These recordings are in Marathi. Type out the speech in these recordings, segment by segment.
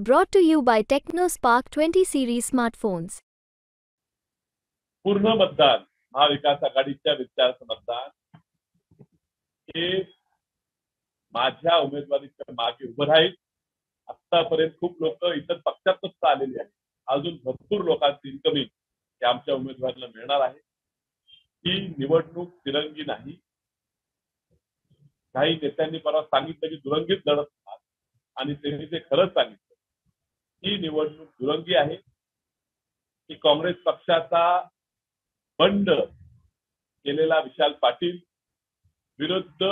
Brought to you by TechnoSpark 20 series smartphones. पूर्ण मतदान महाविकास आघाडीच्या विचाराचं मतदान हे माझ्या उमेदवारीच्या मागे उभं राहील. आतापर्यंत खूप लोक इतर पक्षातच आलेली आहेत. अजून भरपूर लोकांची इन्कमिंग हे आमच्या उमेदवाराला मिळणार आहे. ही निवडणूक तिरंगी नाही. काही नेत्यांनी परवा सांगितलं की दुरंगीत लढत होणार आणि त्यांनी ते खरंच सांगितलं. ही निवडणूक दुरंगी आहे. की काँग्रेस पक्षाचा बंड केलेला विशाल पाटील विरुद्ध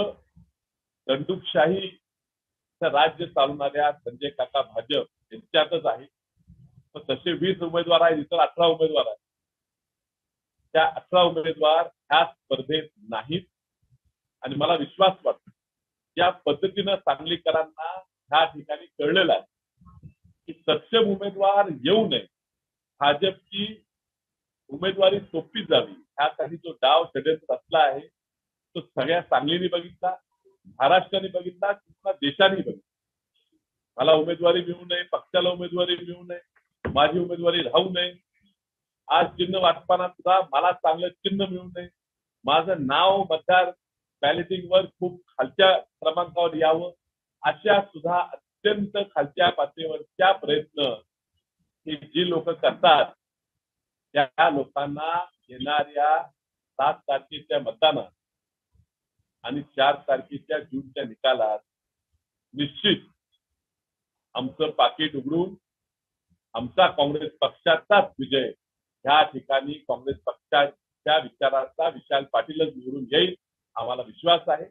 दंडुकशाही राज्य चालवणाऱ्या संजय काका भाजप यांच्यातच आहे. तसे 20 उमेदवार आहेत, इतर 18 उमेदवार आहेत. त्या 18 उमेदवार ह्या स्पर्धेत नाहीत आणि मला विश्वास वाटतो या पद्धतीनं सांगलीकरांना ह्या ठिकाणी कळलेलं आहे की सक्षम उमेदवार येऊ नये. भाजपची उमेदवारी सोपी जावी ह्यासाठी जो डाव षडयंत्र रचला आहे तो सगळ्या सांगलीने बघितला, महाराष्ट्राने बघितला, किंवा देशाने बघितला. मला उमेदवारी मिळू नये, पक्षाला उमेदवारी मिळू नये, माझी उमेदवारी राहू नये. आज चिन्ह वाटपाना सुद्धा मला चांगलं चिन्ह मिळू नये, माझं नाव मतदार बॅलेटिंगवर खूप खालच्या क्रमांकावर यावं, अशा सुद्धा अत्यंत खालच्या पातळीवरच्या प्रयत्न ही जी लोक करतात त्या लोकांना येणाऱ्या 7 तारखेच्या मतदानात आणि 4 तारखेच्या जूनच्या निकालात निश्चित आमचं पाकिट उघडून आमचा काँग्रेस पक्षाचाच विजय ह्या ठिकाणी काँग्रेस पक्षाच्या विचाराचा विशाल पाटीलच निवडून येईल, आम्हाला विश्वास आहे.